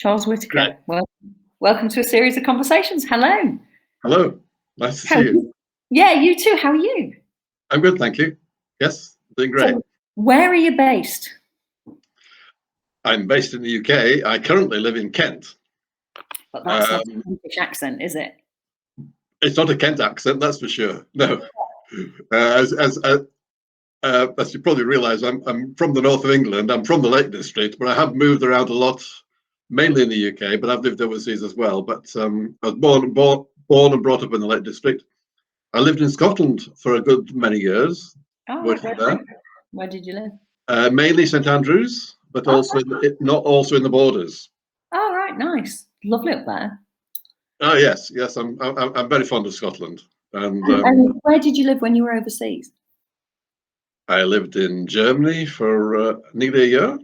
Charles Great. Whitaker. Well, welcome to a series of conversations. Hello. Hello. Nice to How see are you. you? Yeah, you too. How are you? I'm good, thank you. Yes, doing great. So, where are you based? I'm based in the UK. I currently live in Kent. But that's not a British accent, is it? It's not a Kent accent, that's for sure. No. As you probably realise, I'm from the north of England. I'm from the Lake District, but I have moved around a lot, mainly in the UK, but I've lived overseas as well. But I was born and brought up in the Lake District. I lived in Scotland for a good many years, working there. Where did you live? Mainly St Andrews, but also not also in the borders. Oh, right, nice, lovely up there. Oh yes, I'm very fond of Scotland, and where did you live when you were overseas? I lived in Germany for nearly a year,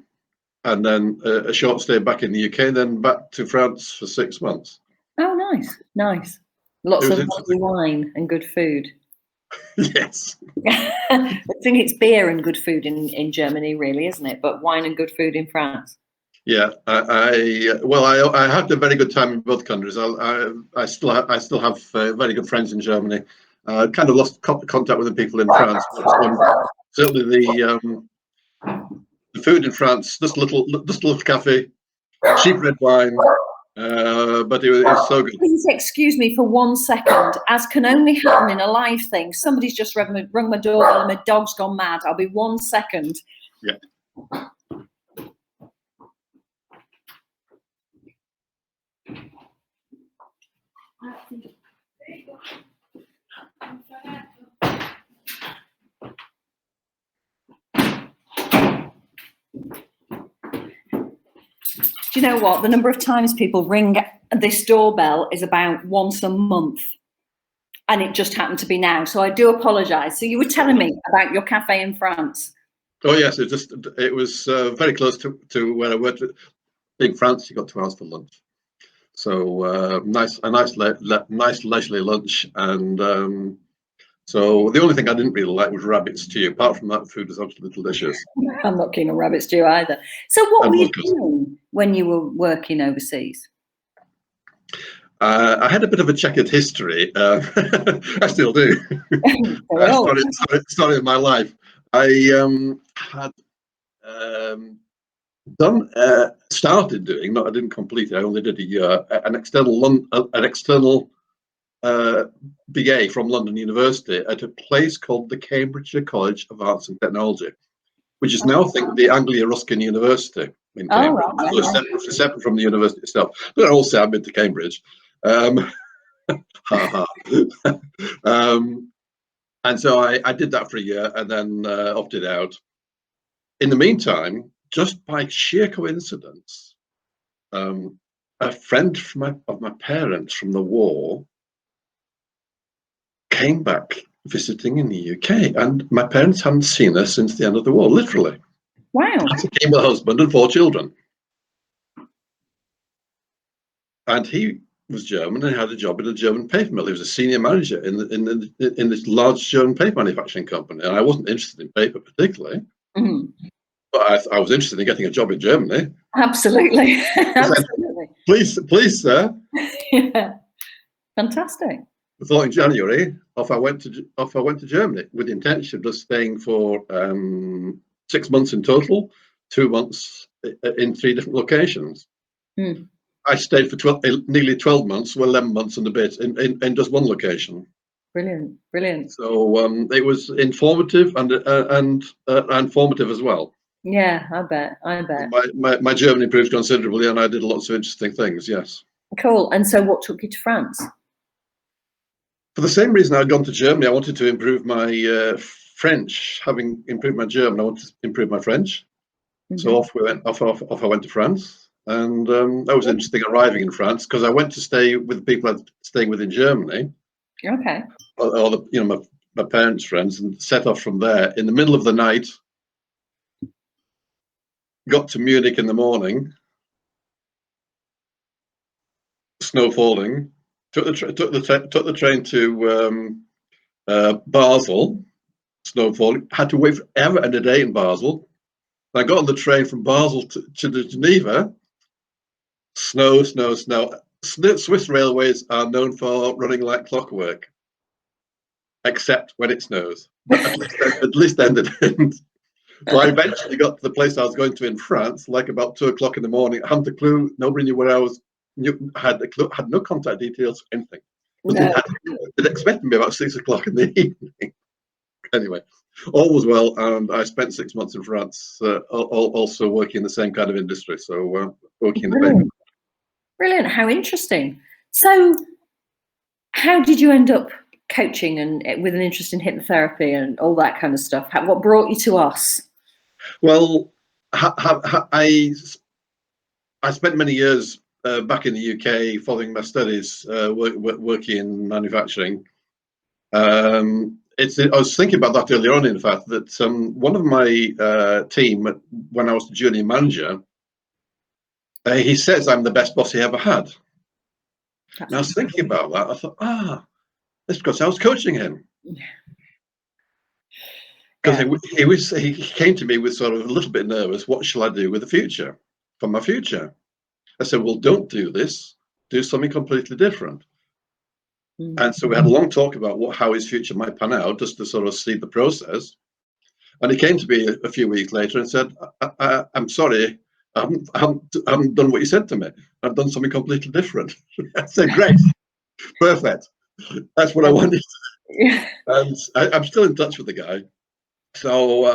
and then a short stay back in the UK, then back to France for 6 months. Oh, nice. Lots of lovely wine and good food. Yes. I think it's beer and good food in Germany, really, isn't it? But wine and good food in France. Yeah, I had a very good time in both countries. I still have very good friends in Germany. Kind of lost contact with the people in France. But, certainly the food in France, just a little cafe, cheap red wine, but it was so good. Please excuse me for 1 second, as can only happen in a live thing. Somebody's just rung my doorbell and my dog's gone mad. I'll be 1 second. Yeah. Do you know what? The number of times people ring this doorbell is about once a month. And it just happened to be now. So I do apologise. So you were telling me about your cafe in France. Oh yes, it was very close to where I worked. In France, you got 2 hours for lunch. So nice leisurely lunch, and so the only thing I didn't really like was rabbit stew. Apart from that, the food was absolutely delicious. I'm not keen on rabbit stew either. So what were you doing when you were working overseas? I had a bit of a checkered history. I still do. Story of my life. I had started doing. I didn't complete it. I only did a year. An external BA from London University at a place called the Cambridgeshire College of Arts and Technology, which is now, I think, the Anglia Ruskin University in Cambridge. So separate from the university itself. But also, I've been to Cambridge. And so I did that for a year and then opted out. In the meantime, just by sheer coincidence, a friend of my parents from the war came back visiting in the UK, and my parents hadn't seen her since the end of the war, literally. Wow. She came with a husband and 4 children. And he was German and had a job in a German paper mill. He was a senior manager in this large German paper manufacturing company. And I wasn't interested in paper particularly, but I was interested in getting a job in Germany. Absolutely. Absolutely. Please, sir. Yeah. Fantastic. The following January, off I went to Germany with the intention of just staying for 6 months in total, 2 months in 3 different locations. I stayed for nearly 12 months, 11 months and a bit in just one location. Brilliant. So it was informative and formative as well. Yeah, I bet. My German improved considerably, and I did lots of interesting things. Yes. Cool. And so, what took you to France? For the same reason I'd gone to Germany, I wanted to improve my French. Having improved my German, I wanted to improve my French. So off I went to France, and that was interesting arriving in France because I went to stay with the people I was staying with in Germany. Okay. Or my parents' friends, and set off from there in the middle of the night. Got to Munich in the morning. Snow falling. Took the train to Basel. Snow falling. Had to wait forever and a day in Basel. I got on the train from Basel to Geneva. Snow, snow, snow. Swiss railways are known for running like clockwork, except when it snows. But at least then they didn't. So I eventually got to the place I was going to in France, like about 2 o'clock in the morning. I hadn't a clue. Nobody knew where I was. Had no contact details, anything. No. They'd expected me about 6 o'clock in the evening. Anyway, all was well, and I spent 6 months in France, also working in the same kind of industry. So working in the paper. Brilliant. How interesting. So how did you end up coaching and with an interest in hypnotherapy and all that kind of stuff? What brought you to us? Well, I spent many years back in the UK following my studies, working in manufacturing. I was thinking about that earlier on, in fact, that one of my team, when I was the junior manager, he says I'm the best boss he ever had. And I was thinking about that. I thought, that's because I was coaching him. Because he came to me with sort of a little bit nervous. What shall I do with the future, for my future? I said, well, don't do this. Do something completely different. And so we had a long talk about how his future might pan out, just to sort of see the process. And he came to me a few weeks later and said, I'm sorry, I haven't done what you said to me. I've done something completely different. I said, great, perfect. That's what I wanted. And I'm still in touch with the guy. So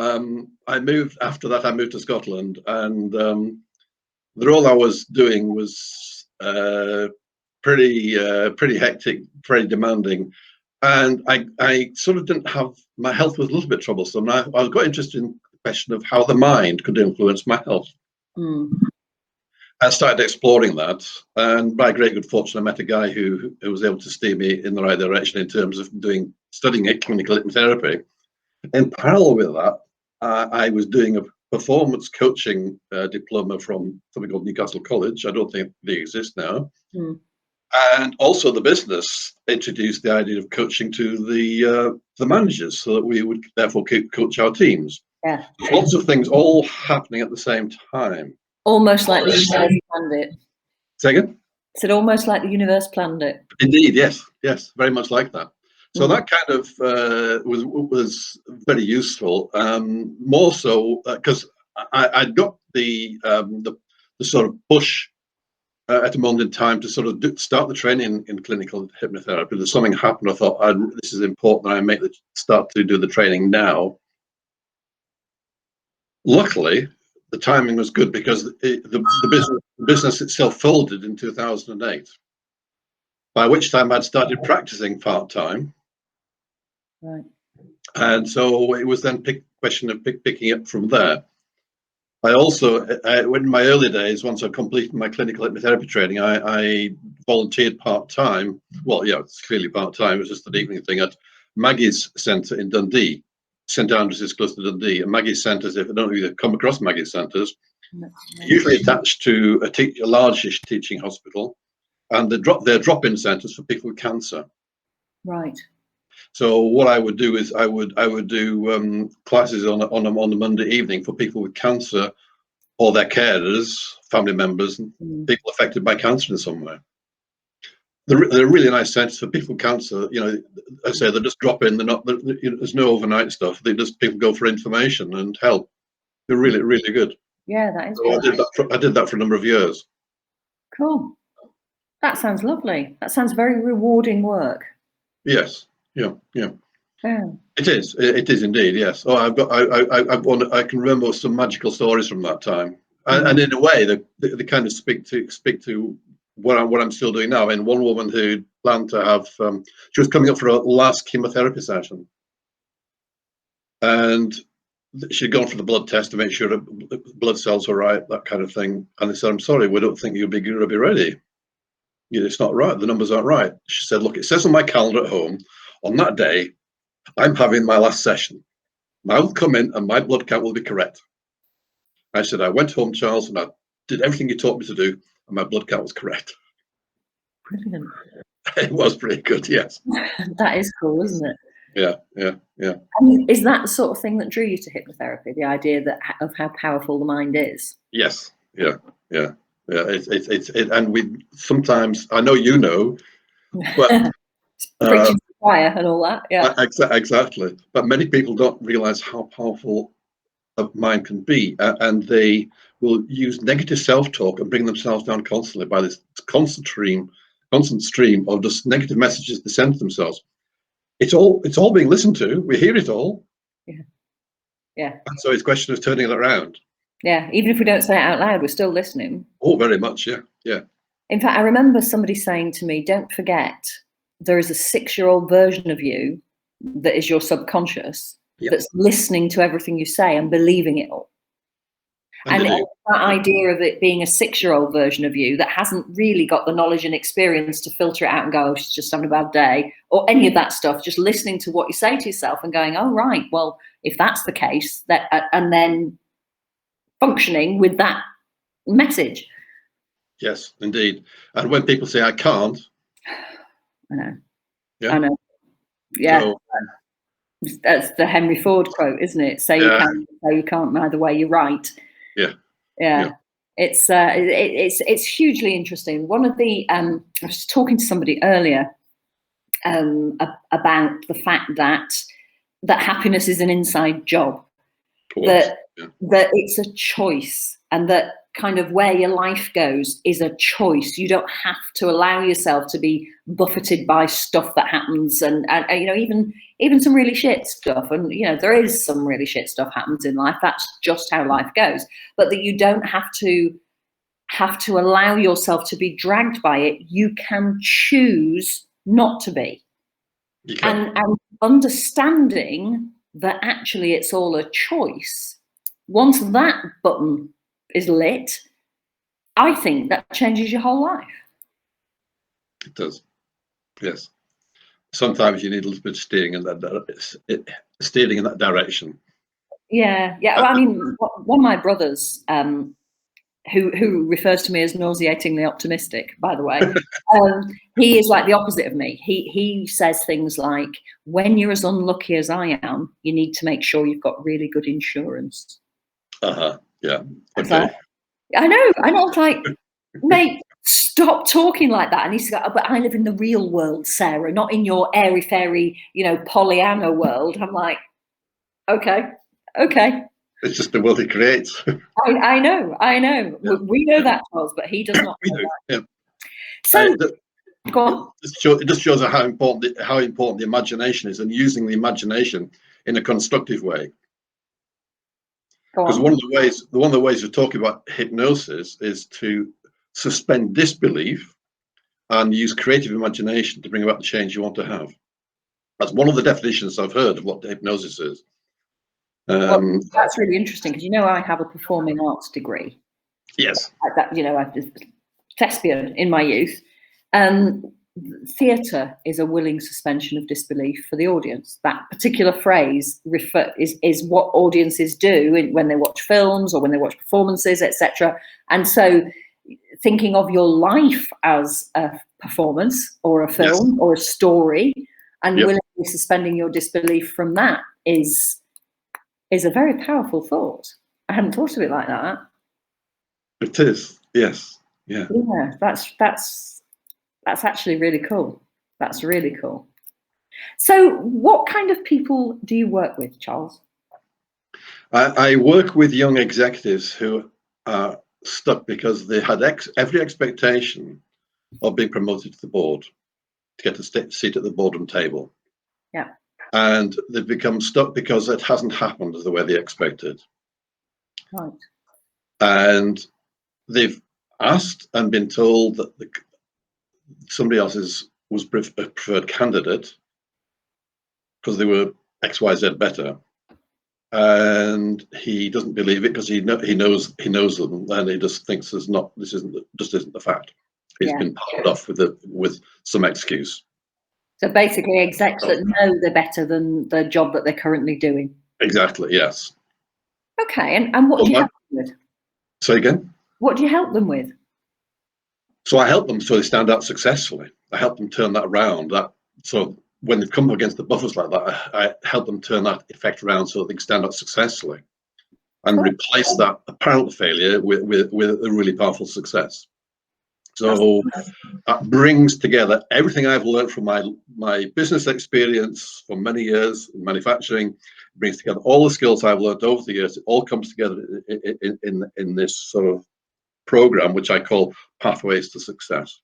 I moved to Scotland, and the role I was doing was pretty hectic, very demanding. And I sort of didn't have, my health was a little bit troublesome. I got interested in the question of how the mind could influence my health. I started exploring that, and by great good fortune, I met a guy who was able to steer me in the right direction in terms of studying clinical hypnotherapy. In parallel with that, I was doing a performance coaching diploma from something called Newcastle College. I don't think they exist now. And also the business introduced the idea of coaching to the managers, so that we would therefore coach our teams. Yeah. Lots of things all happening at the same time. Almost like the universe planned it. Say again? I said almost like the universe planned it. Indeed, yes, very much like that. So that kind of was very useful. More so because I got the sort of push at a moment in time to sort of start the training in clinical hypnotherapy. There's something happened. I thought this is important that I start to do the training now. Luckily, the timing was good, because the business itself folded in 2008. By which time I'd started practicing part-time. Right. And so it was then a question of picking up from there. I also, in my early days, once I completed my clinical hypnotherapy training, I volunteered part-time. Well, yeah, it's clearly part-time. It was just an evening thing at Maggie's Centre in Dundee. St Andrews is close to Dundee. And Maggie's Centres, if I don't know if you've come across Maggie's Centres, usually attached to a large-ish teaching hospital. And they're drop-in centres for people with cancer. Right. So what I would do is I would do classes on a Monday evening for people with cancer, or their carers, family members, and people affected by cancer in some way. They're really nice centres for people with cancer. You know, I say they just drop in. There's no overnight stuff. People go for information and help. They're really, really good. Yeah, that is. So I did that for a number of years. Cool. That sounds lovely. That sounds very rewarding work. Yes. Yeah. Yeah. It is indeed, yes. Oh, I can remember some magical stories from that time, and in a way, they kind of speak to what I'm still doing now. And one woman who planned to have, she was coming up for a last chemotherapy session, and she'd gone for the blood test to make sure her blood cells were right, that kind of thing. And they said, "I'm sorry, we don't think you'll be going to be ready. It's not right. The numbers aren't right." She said, "Look, it says on my calendar at home, on that day, I'm having my last session. I will come in and my blood count will be correct." I said, "I went home, Charles, and I did everything you taught me to do, and my blood count was correct." Brilliant. It was pretty good, yes. That is cool, isn't it? Yeah. And is that the sort of thing that drew you to hypnotherapy, the idea of how powerful the mind is? Yes, yeah. Yeah. And we sometimes, I know you know, but Preaching to the choir and all that. Yeah. Exactly. But many people don't realize how powerful a mind can be, and they will use negative self-talk and bring themselves down constantly by this constant stream of just negative messages they send to themselves. It's all being listened to. We hear it all. Yeah. Yeah. And so it's a question of turning it around. Yeah. Even if we don't say it out loud, we're still listening. Oh, very much. Yeah. Yeah. In fact, I remember somebody saying to me, don't forget, there is a 6-year-old version of you that is your subconscious that's listening to everything you say and believing it all. And that idea of it being a 6-year-old version of you that hasn't really got the knowledge and experience to filter it out and go, oh, she's just having a bad day, or any of that stuff, just listening to what you say to yourself and going, oh, right, well, if that's the case, that and then functioning with that message. Yes, indeed. And when people say, I can't. I know. Yeah. I know. Yeah. So, that's the Henry Ford quote, isn't it? Say you can, say you can't, either way, you're right. Yeah. Yeah. It's hugely interesting. One of the I was talking to somebody earlier about the fact that happiness is an inside job, that it's a choice, and that kind of where your life goes is a choice. You don't have to allow yourself to be buffeted by stuff that happens, and you know, even some really shit stuff, and you know, there is some really shit stuff happens in life. That's just how life goes. But that you don't have to allow yourself to be dragged by it. You can choose not to be. And understanding that actually it's all a choice. Once that button is lit, I think that changes your whole life. It does. Yes. Sometimes you need a little bit of steering in that direction. Yeah. Well, I mean, one of my brothers, who refers to me as nauseatingly optimistic, by the way, he is like the opposite of me. He says things like, when you're as unlucky as I am, you need to make sure you've got really good insurance. Yeah. Okay. Like, I know. It's like, mate, stop talking like that. And he's like, oh, but I live in the real world, Sarah, not in your airy fairy, you know, Pollyanna world. I'm like, okay. It's just the world he creates. I know. Yeah. We know that, Charles, but he does not. We do. Yeah. So, go on. It just shows how important the imagination is, and using the imagination in a constructive way. Because one of the ways of talking about hypnosis is to suspend disbelief and use creative imagination to bring about the change you want to have. That's one of the definitions I've heard of what hypnosis is. Well, that's really interesting, because you know I have a performing arts degree. Yes. You know, I was thespian in my youth. Theatre is a willing suspension of disbelief for the audience. That particular phrase is what audiences do when they watch films or when they watch performances, etc. And so thinking of your life as a performance or a film or a story, and willingly suspending your disbelief from that is a very powerful thought. I hadn't thought of it like that. It is, yes. Yeah. Yeah, that's actually really cool. That's really cool. So what kind of people do you work with, Charles? I work with young executives who are stuck because they had every expectation of being promoted to the board, to get a seat at the boardroom table. Yeah. And they've become stuck because it hasn't happened the way they expected. Right. And they've asked and been told that somebody else was a preferred candidate because they were XYZ better, and he doesn't believe it because he knows them, and he just thinks this isn't the fact. He's been palmed off with some excuse. So basically, execs that know they're better than the job that they're currently doing. Exactly. Yes. Okay, and what do you help them with? Say again. What do you help them with? So I help them so they stand out successfully. I help them turn that around. So when they've come up against the buffers like that, I help them turn that effect around so they can stand out successfully. and replace that apparent failure with a really powerful success. So that brings together everything I've learned from my business experience for many years in manufacturing. It brings together all the skills I've learned over the years. It all comes together in this sort of program, which I call Pathways to Success,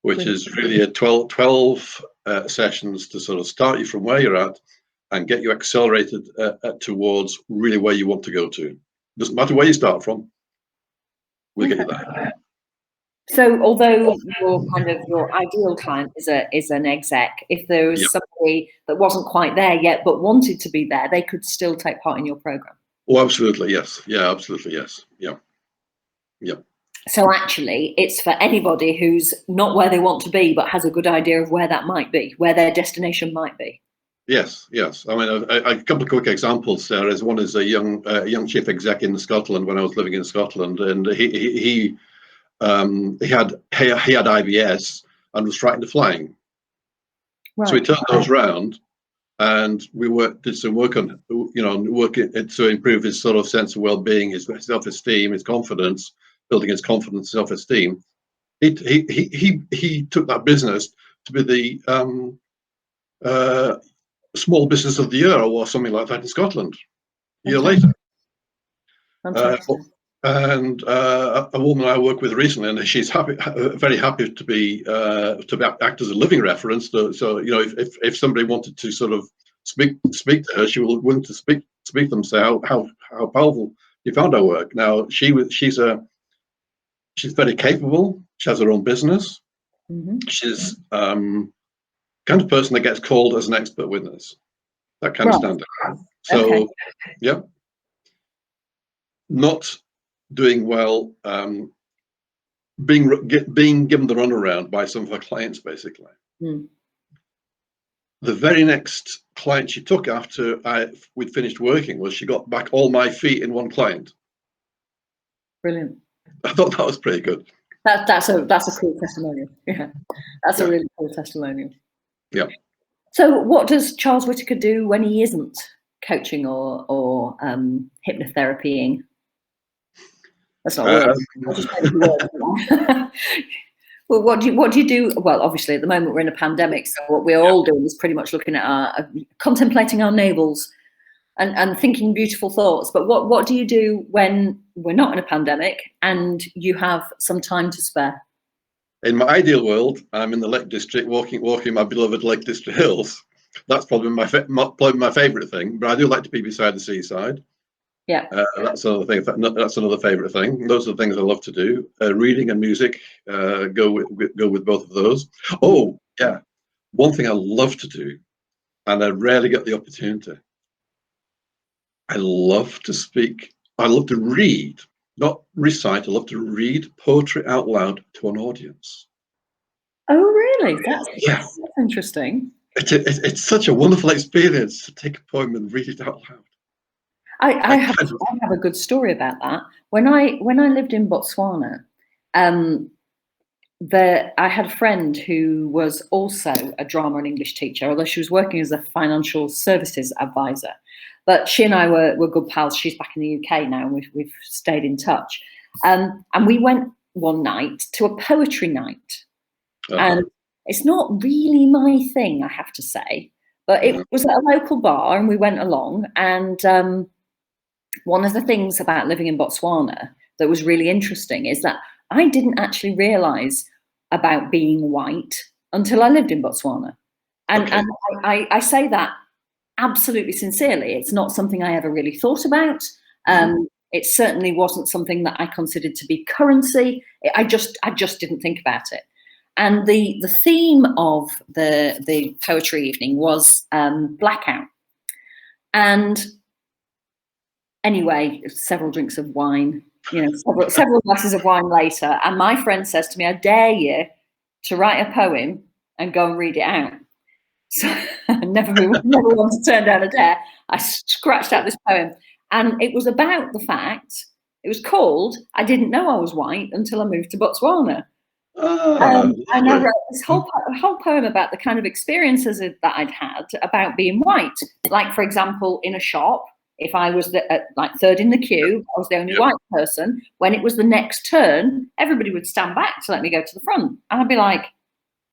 which is really a 12 sessions to sort of start you from where you're at and get you accelerated towards really where you want to go to. Doesn't matter where you start from, we'll get you there. So although your ideal client is an exec, if there was somebody that wasn't quite there yet but wanted to be there, they could still take part in your program. Oh, absolutely, yes. Yeah, absolutely, yes. Yeah. So actually, it's for anybody who's not where they want to be but has a good idea of where that might be, where their destination might be. Yes. I mean, a couple of quick examples there. One is a young chief exec in Scotland when I was living in Scotland, and he had IBS and was frightened of flying. Right. So we turned those around, and we did some work on, to improve his sort of sense of well-being, his self-esteem, his confidence, building his confidence, self-esteem. He took that business to be the small business of the year or something like that in Scotland. A year later. And a woman I work with recently, and she's very happy to act as a living reference. So if somebody wanted to sort of speak to her, she was willing to speak to them, say how powerful you found her work. Now she's very capable. She has her own business. Mm-hmm. She's kind of person that gets called as an expert witness. That kind of standard. So yeah, not doing well, being given the runaround by some of her clients, basically. Mm. The very next client she took after we'd finished working was she got back all my feet in one client. Brilliant. I thought that was pretty good. That's a cool testimonial. Yeah, that's a really cool testimonial. Yeah. So what does Charles Whitaker do when he isn't coaching or hypnotherapying? That's not well, what do you do? Well, obviously at the moment we're in a pandemic, so what we're all doing is pretty much looking at contemplating our navels and thinking beautiful thoughts. But what do you do when we're not in a pandemic and you have some time to spare? In my ideal world, I'm in the Lake District, walking my beloved Lake District hills. That's probably my favourite thing. But I do like to be beside the seaside. Yeah, that's another thing. That's another favourite thing. Those are the things I love to do. Reading and music go with both of those. Oh yeah, one thing I love to do, and I rarely get the opportunity. I love to speak. I love to read, not recite. I love to read poetry out loud to an audience. Oh really? That's interesting. It's such a wonderful experience to take a poem and read it out loud. I have a good story about that. When I lived in Botswana, I had a friend who was also a drama and English teacher, although she was working as a financial services advisor. But she and I were good pals. She's back in the UK now, and we've stayed in touch. And we went one night to a poetry night. And it's not really my thing, I have to say. But it was at a local bar, and we went along. And one of the things about living in Botswana that was really interesting is that I didn't actually realise about being white until I lived in Botswana. And I say that absolutely sincerely. It's not something I ever really thought about. It certainly wasn't something that I considered to be currency. I just didn't think about it. And the theme of the poetry evening was blackout. And anyway, several drinks of wine, several glasses of wine later, and my friend says to me, "I dare you to write a poem and go and read it out." So I never wanted to turn down a dare. I scratched out this poem, and it was about the fact, it was called "I Didn't Know I Was White Until I Moved to Botswana." And I wrote this whole poem about the kind of experiences that I'd had about being white. Like, for example, in a shop, If I was like third in the queue, I was the only white person. When it was the next turn, everybody would stand back to let me go to the front. And I'd be like,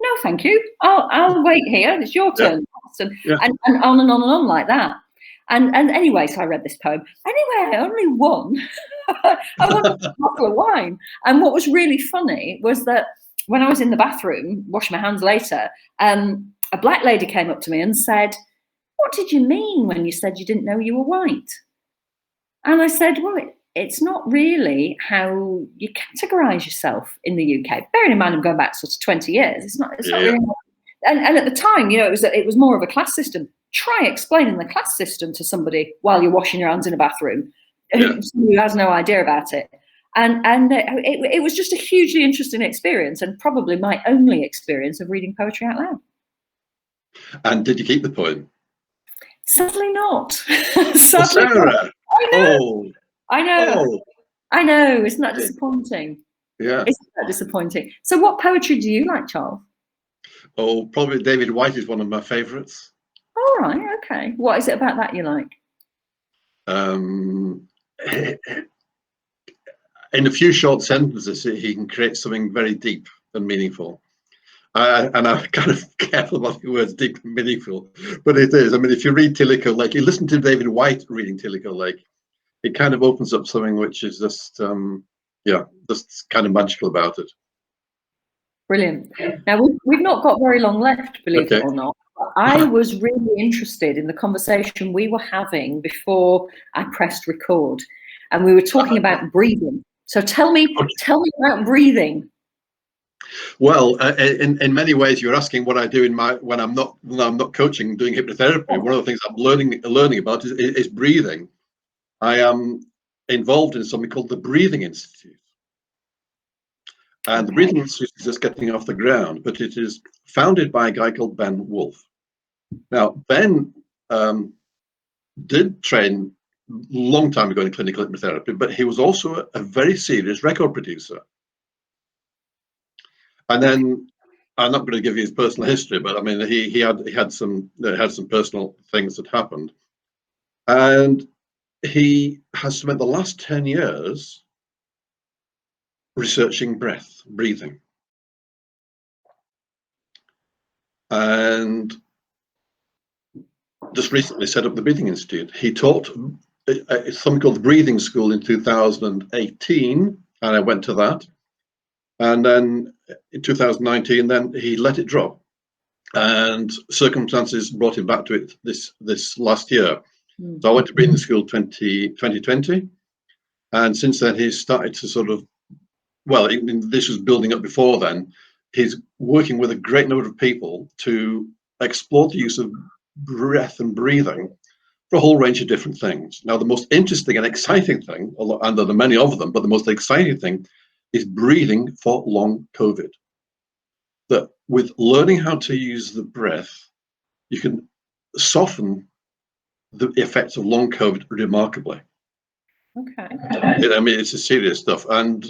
no, thank you. I'll wait here. It's your turn. And on and on and on like that. And anyway, so I read this poem. Anyway, I only won. I won a bottle of wine. And what was really funny was that when I was in the bathroom, washing my hands later, a black lady came up to me and said, what did you mean when you said you didn't know you were white? And I said, well, it's not really how you categorize yourself in the UK. Bearing in mind, I'm going back sort of 20 years. It's not really. And at the time, you know, it was more of a class system. Try explaining the class system to somebody while you're washing your hands in a bathroom who has no idea about it. And it was just a hugely interesting experience, and probably my only experience of reading poetry out loud. And did you keep the poem? Sadly not. Sadly Sarah. Not. I know. I know. Isn't that disappointing? Yeah. Isn't that disappointing? So what poetry do you like, Charles? Oh, probably David White is one of my favourites. All right. Okay. What is it about that you like? In a few short sentences, he can create something very deep and meaningful. And I'm kind of careful about the words deep and meaningful, but it is. I mean, if you read Tilliko Lake, you listen to David White reading Tilliko Lake, it kind of opens up something which is just, just kind of magical about it. Brilliant. Now, we've not got very long left, believe it or not. I was really interested in the conversation we were having before I pressed record, and we were talking about breathing. So tell me about breathing. Well, in many ways, you're asking what I do when I'm not coaching, doing hypnotherapy. One of the things I'm learning about is breathing. I am involved in something called the Breathing Institute, and the Breathing Institute is just getting off the ground, but it is founded by a guy called Ben Wolf. Now, Ben did train a long time ago in clinical hypnotherapy, but he was also a very serious record producer. And then, I'm not going to give you his personal history, but I mean, he had some personal things that happened, and he has spent the last 10 years researching breathing, and just recently set up the Breathing Institute. He taught something called the Breathing School in 2018, and I went to that. And then in 2019, then he let it drop, and circumstances brought him back to it this last year. So I went to Breathing School 2020, and since then he's started to sort of, well, this was building up before then. He's working with a great number of people to explore the use of breath and breathing for a whole range of different things. Now, the most interesting and exciting thing, and there are many of them, but the most exciting thing is breathing for long COVID. That with learning how to use the breath, you can soften the effects of long COVID remarkably. Okay. I mean, it's a serious stuff, and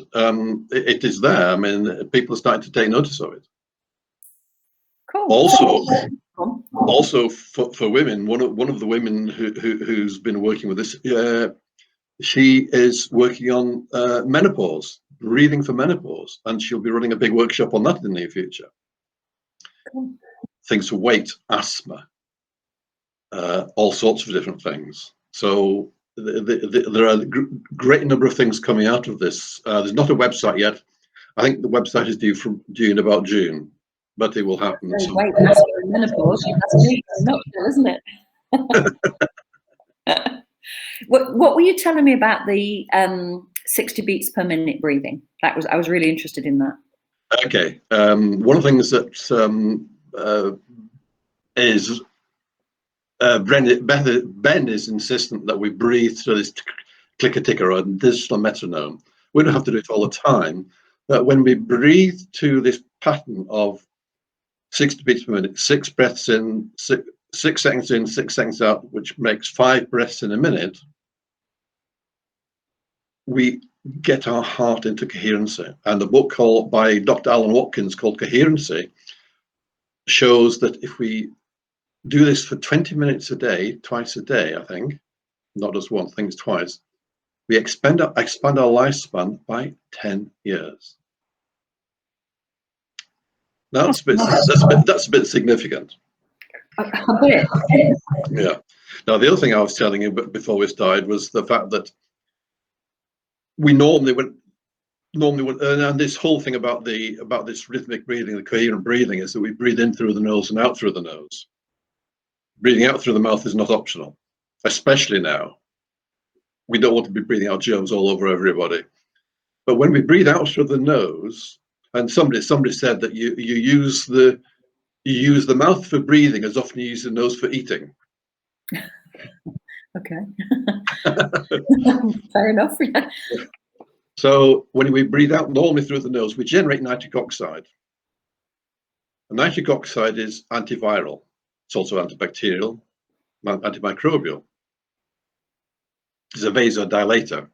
it is there. I mean, people are starting to take notice of it. Cool. Also for women, one of the women who's been working with this, she is working on menopause, breathing for menopause, and she'll be running a big workshop on that in the near future. Cool. Things for weight, asthma, all sorts of different things. So there are a great number of things coming out of this. There's not a website yet. I think the website is due in about June, but it will happen. Weight, asthma, and menopause. That's me, isn't it? What were you telling me about the 60 beats per minute breathing? I was really interested in that. Okay, one of the things that is Ben is insistent that we breathe through this clicker ticker or digital metronome. We don't have to do it all the time, but when we breathe to this pattern of 60 beats per minute, 6 breaths in, 6 seconds in, 6 seconds out, which makes 5 breaths in a minute, we get our heart into coherency. And the book by Dr. Alan Watkins called Coherency shows that if we do this for 20 minutes a day, twice a day, I think, not just once, things twice, we expand our lifespan by 10 years. Now, that's a bit significant. A bit. Yeah. Now, the other thing I was telling you before we started was the fact that we normally and this whole thing about this rhythmic breathing, the coherent breathing, is that we breathe in through the nose and out through the nose. Breathing out through the mouth is not optional, especially now. We don't want to be breathing out germs all over everybody. But when we breathe out through the nose, and somebody said that you use the mouth for breathing as often as you use the nose for eating. Okay. Fair enough. Yeah. So when we breathe out normally through the nose, we generate nitric oxide. And nitric oxide is antiviral. It's also antibacterial, antimicrobial. It's a vasodilator.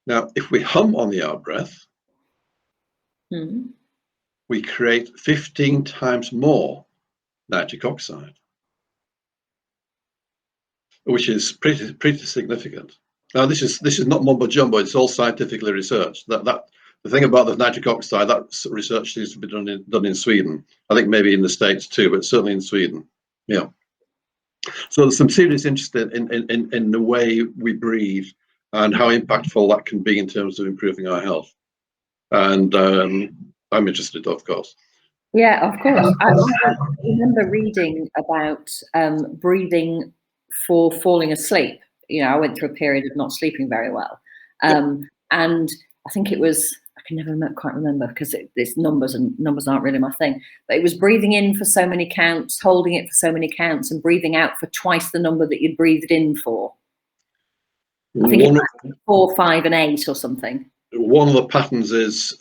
Now, if we hum on the out breath, we create 15 times more nitric oxide, which is pretty significant. Now, this is not mumbo jumbo. It's all scientifically researched. The thing about the nitric oxide, that research seems to be done in Sweden. I think maybe in the States too, but certainly in Sweden. Yeah. So there's some serious interest in the way we breathe and how impactful that can be in terms of improving our health. And I'm interested, of course. Yeah, of course. I remember reading about breathing for falling asleep. You know, I went through a period of not sleeping very well. And I think it was, I can never quite remember because it's numbers, and numbers aren't really my thing. But it was breathing in for so many counts, holding it for so many counts, and breathing out for twice the number that you'd breathed in for. I think it's like 4, 5, and 8 or something. One of the patterns is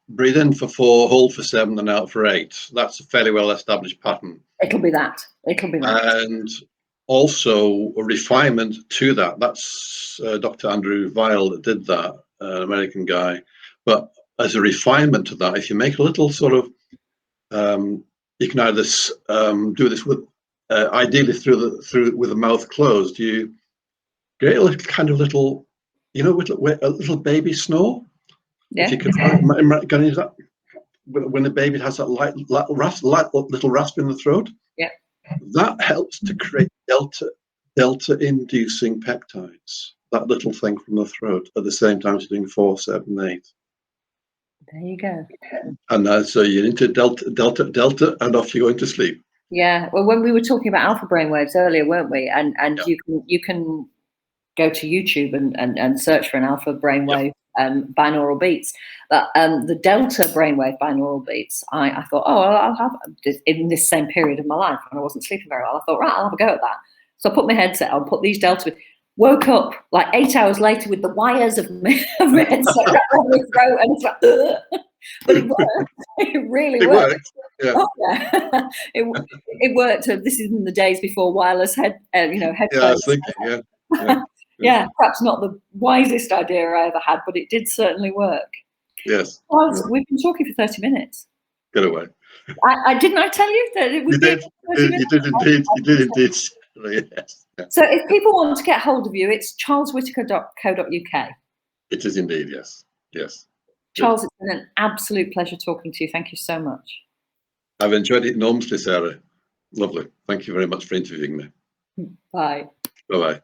breathe in for 4, hold for 7, and out for 8. That's a fairly well-established pattern. It'll be that. And also a refinement to that. That's Dr. Andrew Weil that did that, an American guy. But as a refinement to that, if you make a little sort of, you can either do this with, ideally with the mouth closed. You get a little kind of little, you know, with a little baby snore. Yeah. If you could imagine that when the baby has that light little rasp in the throat. Yeah. That helps to create delta-inducing peptides. That little thing from the throat at the same time as doing 4, 7, 8. There you go. And so you're into delta, and off you go into sleep. Yeah. Well, when we were talking about alpha brainwaves earlier, weren't we? And you can go to YouTube and search for an alpha brainwave binaural beats. But the delta brainwave binaural beats, I thought, I'll have this in this same period of my life when I wasn't sleeping very well. I thought, right, I'll have a go at that. So I put my headset on, put these delta. Woke up like 8 hours later with the wires of my headset wrapped around my throat, and it's like, ugh. But it worked. It really worked. Yeah. Oh, yeah. it worked. This is in the days before wireless headphones. Yeah, I was thinking, yeah, perhaps not the wisest idea I ever had, but it did certainly work. Yes. Well, we've been talking for 30 minutes. Get away. I didn't I tell you that it would You did. You did indeed. You did indeed. Yes. So if people want to get hold of you, it's charleswhitaker.co.uk. It is indeed, yes. Yes. Charles, it's been an absolute pleasure talking to you. Thank you so much. I've enjoyed it enormously, Sarah. Lovely. Thank you very much for interviewing me. Bye. Bye-bye.